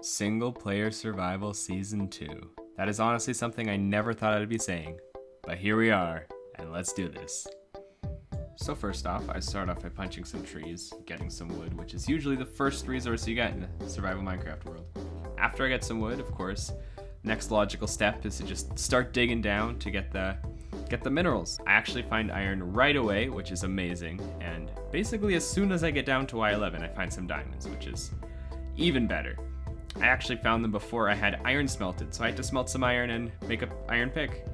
Single Player Survival Season 2. That is honestly something I never thought I'd be saying, but here we are, and let's do this. So first off, I start off by punching some trees, getting some wood, which is usually the first resource you get in the survival Minecraft world. After I get some wood, of course, next logical step is to just start digging down to get the minerals. I actually find iron right away, which is amazing, and basically as soon as I get down to Y11, I find some diamonds, which is even better. I actually found them before I had iron smelted, so I had to smelt some iron and make an iron pick.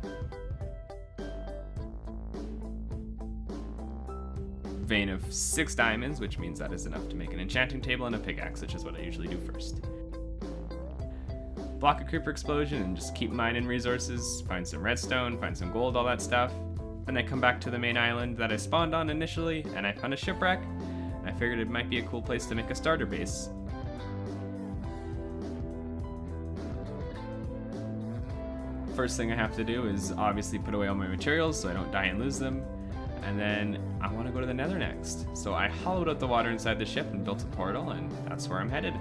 Vein of 6 diamonds, which means that is enough to make an enchanting table and a pickaxe, which is what I usually do first. Block a creeper explosion and just keep mining resources, find some redstone, find some gold, all that stuff. Then I come back to the main island that I spawned on initially, and I found a shipwreck, and I figured it might be a cool place to make a starter base. First thing I have to do is obviously put away all my materials so I don't die and lose them. And then I want to go to the nether next. So I hollowed out the water inside the ship and built a portal, and that's where I'm headed.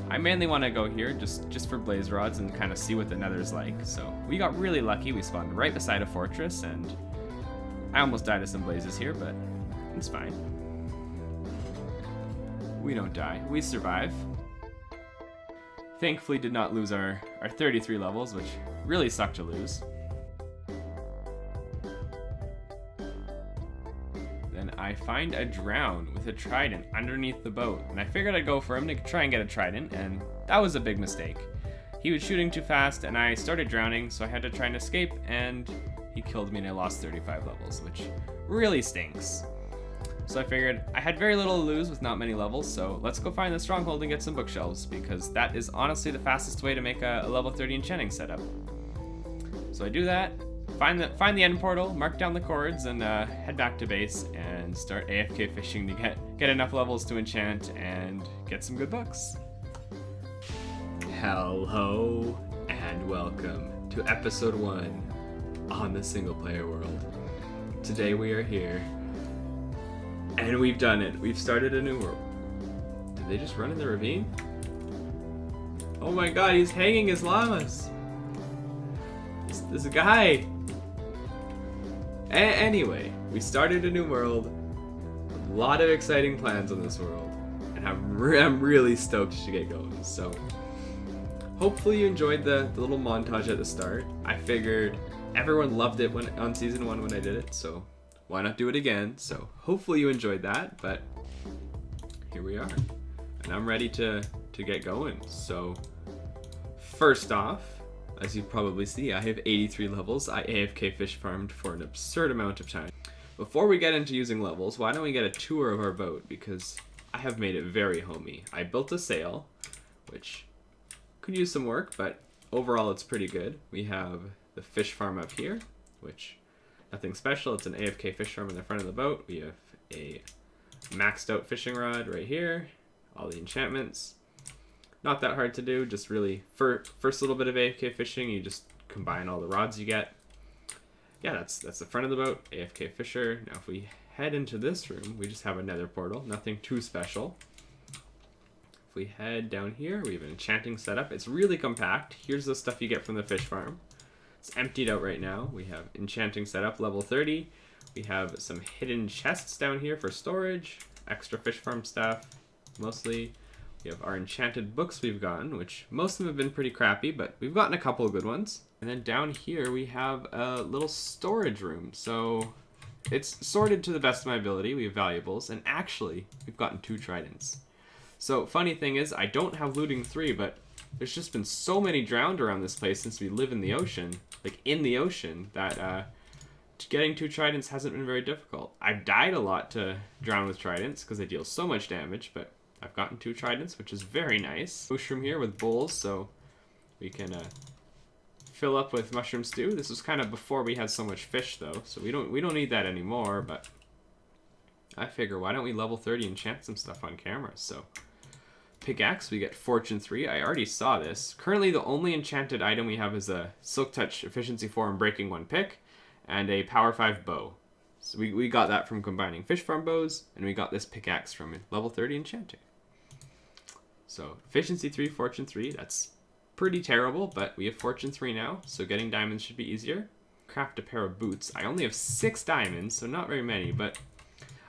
I mainly want to go here just for blaze rods and kind of see what the nether's like. So we got really lucky. We spawned right beside a fortress, and I almost died of some blazes here, but it's fine. We don't die. We survive. Thankfully did not lose our 33 levels, which really sucked to lose. Then I find a drown with a trident underneath the boat, and I figured I'd go for him to try and get a trident, and that was a big mistake. He was shooting too fast, and I started drowning, so I had to try and escape, and he killed me and I lost 35 levels, which really stinks. So I figured I had very little to lose with not many levels, so let's go find the stronghold and get some bookshelves, because that is honestly the fastest way to make a level 30 enchanting setup. So I do that, find the end portal, mark down the cords, and head back to base and start AFK fishing to get enough levels to enchant and get some good books. Hello and welcome to episode 1 on the single player world. Today we are here. And we've done it. We've started a new world. Did they just run in the ravine? Oh my god, he's hanging his llamas. This guy. Anyway, we started a new world. A lot of exciting plans on this world. And I'm really stoked to get going. So, hopefully you enjoyed the little montage at the start. I figured everyone loved it on season 1 when I did it, so why not do it again? So hopefully you enjoyed that, but here we are. And I'm ready to get going. So first off, as you probably see, I have 83 levels. I AFK fish farmed for an absurd amount of time. Before we get into using levels, why don't we get a tour of our boat, because I have made it very homey. I built a sail, which could use some work, but overall it's pretty good. We have the fish farm up here, which nothing special. It's an AFK fish farm in the front of the boat. We have a maxed out fishing rod right here. All the enchantments. Not that hard to do. Just really, first little bit of AFK fishing, you just combine all the rods you get. Yeah, that's the front of the boat. AFK fisher. Now if we head into this room, we just have a nether portal. Nothing too special. If we head down here, we have an enchanting setup. It's really compact. Here's the stuff you get from the fish farm. It's emptied out right now. We have enchanting setup level 30. We have some hidden chests down here for storage, extra fish farm stuff, mostly. We have our enchanted books we've gotten, which most of them have been pretty crappy, but we've gotten a couple of good ones. And then down here we have a little storage room. So it's sorted to the best of my ability. We have valuables, and actually we've gotten 2 tridents. So funny thing is, I don't have looting 3, but there's just been so many drowned around this place since we live in the ocean, that getting 2 tridents hasn't been very difficult. I've died a lot to drown with tridents because they deal so much damage, but I've gotten 2 tridents, which is very nice. Mushroom here with bowls, so we can fill up with mushroom stew. This was kind of before we had so much fish though, so we don't need that anymore, but I figure why don't we level 30 enchant some stuff on camera. So pickaxe, we get fortune 3. I already saw this. Currently the only enchanted item we have is a silk touch efficiency 4 and breaking 1 pick, and a power 5 bow. So we got that from combining fish farm bows, and we got this pickaxe from level 30 enchanting. So efficiency 3, fortune 3, that's pretty terrible, but we have fortune 3 now, so getting diamonds should be easier. Craft a pair of boots. I only have 6 diamonds, so not very many, but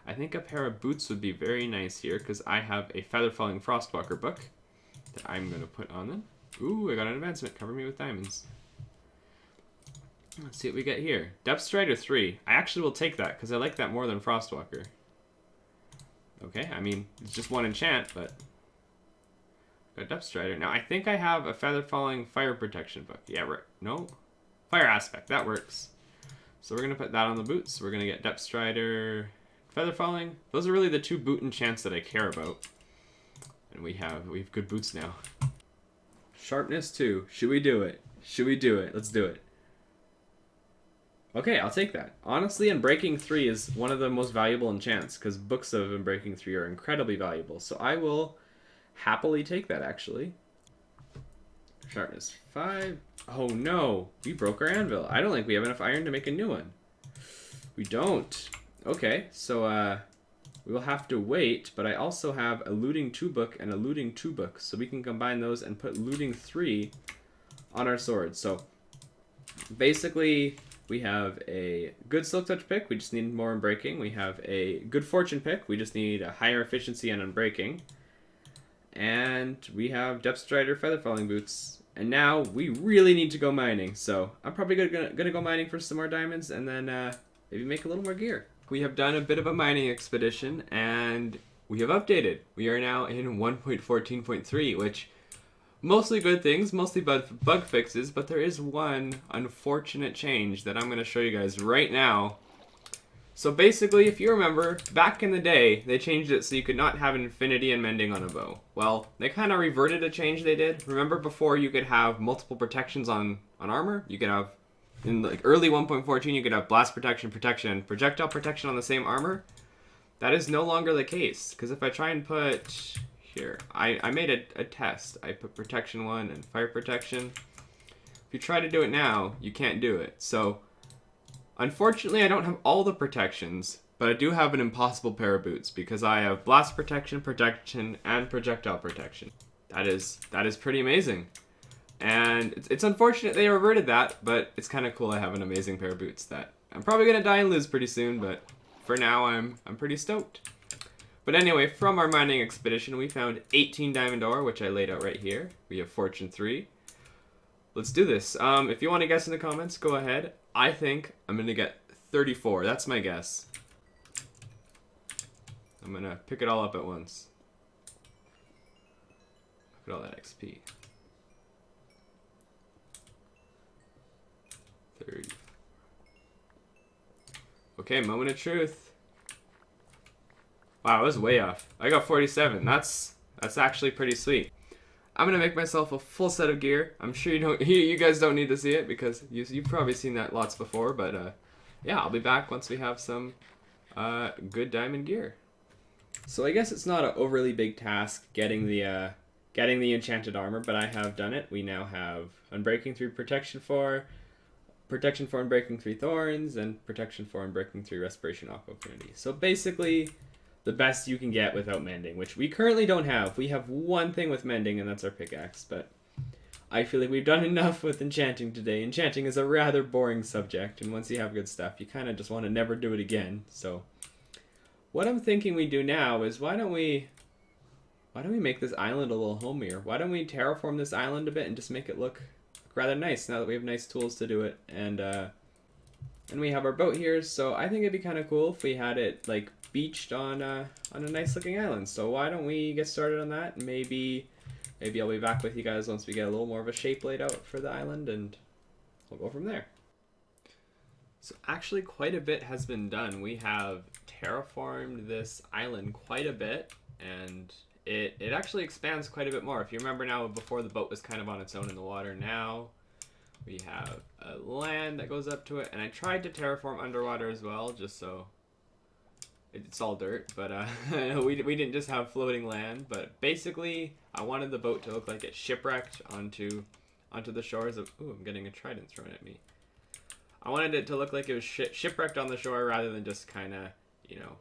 I think a pair of boots would be very nice here, because I have a Feather Falling Frostwalker book that I'm going to put on them. Ooh, I got an advancement. Cover me with diamonds. Let's see what we get here. Depth Strider 3. I actually will take that, because I like that more than Frostwalker. Okay, I mean, it's just one enchant, but... Got Depth Strider. Now, I think I have a Feather Falling Fire Protection book. Yeah, right. No? Fire Aspect. That works. So we're going to put that on the boots. We're going to get Depth Strider, Feather Falling. Those are really the 2 boot enchants that I care about. And we have good boots now. Sharpness 2. Should we do it? Should we do it? Let's do it. Okay, I'll take that. Honestly, Unbreaking 3 is one of the most valuable enchants, because books of Unbreaking 3 are incredibly valuable. So I will happily take that, actually. Sharpness 5. Oh no, we broke our anvil. I don't think we have enough iron to make a new one. We don't. Okay, so we will have to wait, but I also have a Looting 2 book and a Looting 2 book, so we can combine those and put Looting 3 on our swords. So basically, we have a good Silk Touch pick, we just need more Unbreaking. We have a good Fortune pick, we just need a higher efficiency and Unbreaking. And we have Depth Strider Feather Falling Boots. And now we really need to go mining, so I'm probably gonna go mining for some more diamonds and then maybe make a little more gear. We have done a bit of a mining expedition and we have updated. We are now in 1.14.3, which mostly good things, mostly bug fixes, but there is one unfortunate change that I'm going to show you guys right now. So basically, if you remember, back in the day, they changed it so you could not have infinity and mending on a bow. Well, they kind of reverted a change they did. Remember before you could have multiple protections on armor? You could have, in like early 1.14, you could have blast protection, protection, and projectile protection on the same armor. That is no longer the case, because if I try and put, here, I made a test. I put protection 1 and fire protection. If you try to do it now, you can't do it. So, unfortunately, I don't have all the protections, but I do have an impossible pair of boots because I have blast protection, protection, and projectile protection. That is pretty amazing. And it's unfortunate they reverted that, but it's kind of cool I have an amazing pair of boots that I'm probably going to die and lose pretty soon, but for now I'm pretty stoked. But anyway, from our mining expedition, we found 18 diamond ore, which I laid out right here. We have fortune 3. Let's do this. If you want to guess in the comments, go ahead. I think I'm going to get 34. That's my guess. I'm going to pick it all up at once. Look at all that XP. 30. Okay, moment of truth. Wow, I was way off. I got 47. That's actually pretty sweet. I'm gonna make myself a full set of gear. I'm sure you guys don't need to see it because you've probably seen that lots before. But yeah, I'll be back once we have some good diamond gear. So I guess it's not an overly big task getting the enchanted armor, but I have done it. We now have Unbreaking 3 Protection 4, Protection 4 Unbreaking 3 Thorns, and Protection 4 Unbreaking 3 Respiration Aqua Affinity. So basically, the best you can get without mending, which we currently don't have. We have one thing with mending, and that's our pickaxe, but I feel like we've done enough with enchanting today. Enchanting is a rather boring subject, and once you have good stuff, you kind of just want to never do it again. So what I'm thinking we do now is why don't we make this island a little homier? Why don't we terraform this island a bit and just make it look rather nice now that we have nice tools to do it, and we have our boat here. So I think it'd be kind of cool if we had it like beached on a nice looking island. So why don't we get started on that? Maybe I'll be back with you guys once we get a little more of a shape laid out for the island, and we'll go from there. So actually quite a bit has been done. We have terraformed this island quite a bit, and it actually expands quite a bit more. If you remember now, before the boat was kind of on its own in the water, now we have a land that goes up to it, and I tried to terraform underwater as well, just so it's all dirt, but we didn't just have floating land. But basically, I wanted the boat to look like it shipwrecked onto the shores of... Ooh, I'm getting a trident thrown at me. I wanted it to look like it was shipwrecked on the shore rather than just kind of, you know,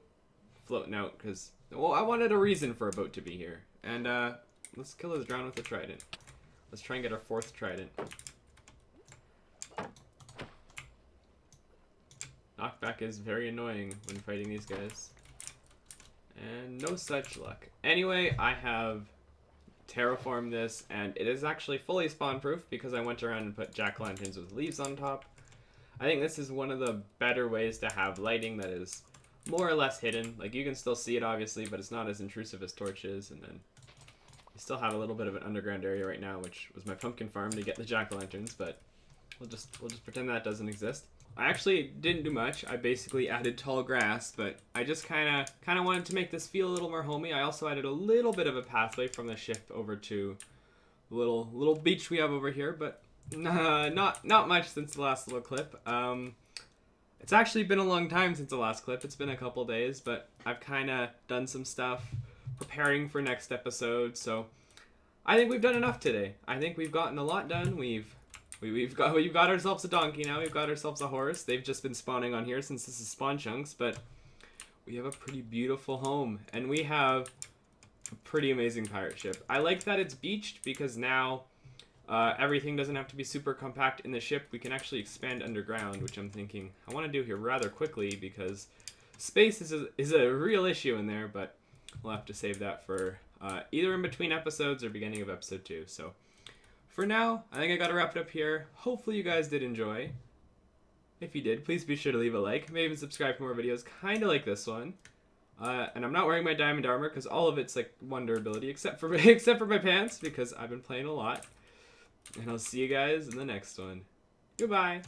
floating out. Because, well, I wanted a reason for a boat to be here. And let's kill this drown with a trident. Let's try and get our 4th trident. Knockback is very annoying when fighting these guys. And no such luck. Anyway, I have terraformed this, and it is actually fully spawn-proof because I went around and put jack-o'-lanterns with leaves on top. I think this is one of the better ways to have lighting that is more or less hidden. Like, you can still see it, obviously, but it's not as intrusive as torches, and then you still have a little bit of an underground area right now, which was my pumpkin farm to get the jack-o'-lanterns, but we'll just pretend that doesn't exist. I actually didn't do much. I basically added tall grass, but I just kind of wanted to make this feel a little more homey. I also added a little bit of a pathway from the ship over to the little beach we have over here, but not much since the last little clip. It's actually been a long time since the last clip. It's been a couple days, but I've kind of done some stuff preparing for next episode, so I think we've done enough today. I think we've gotten a lot done. We've got ourselves a donkey now. We've got ourselves a horse. They've just been spawning on here since this is spawn chunks, but we have a pretty beautiful home, and we have a pretty amazing pirate ship. I like that it's beached because now everything doesn't have to be super compact in the ship. We can actually expand underground, which I'm thinking I want to do here rather quickly because space is a real issue in there, but we'll have to save that for either in between episodes or beginning of episode 2. So for now, I think I gotta wrap it up here. Hopefully you guys did enjoy. If you did, please be sure to leave a like. Maybe even subscribe for more videos kind of like this one. And I'm not wearing my diamond armor because all of it's like one durability except for my pants because I've been playing a lot. And I'll see you guys in the next one. Goodbye.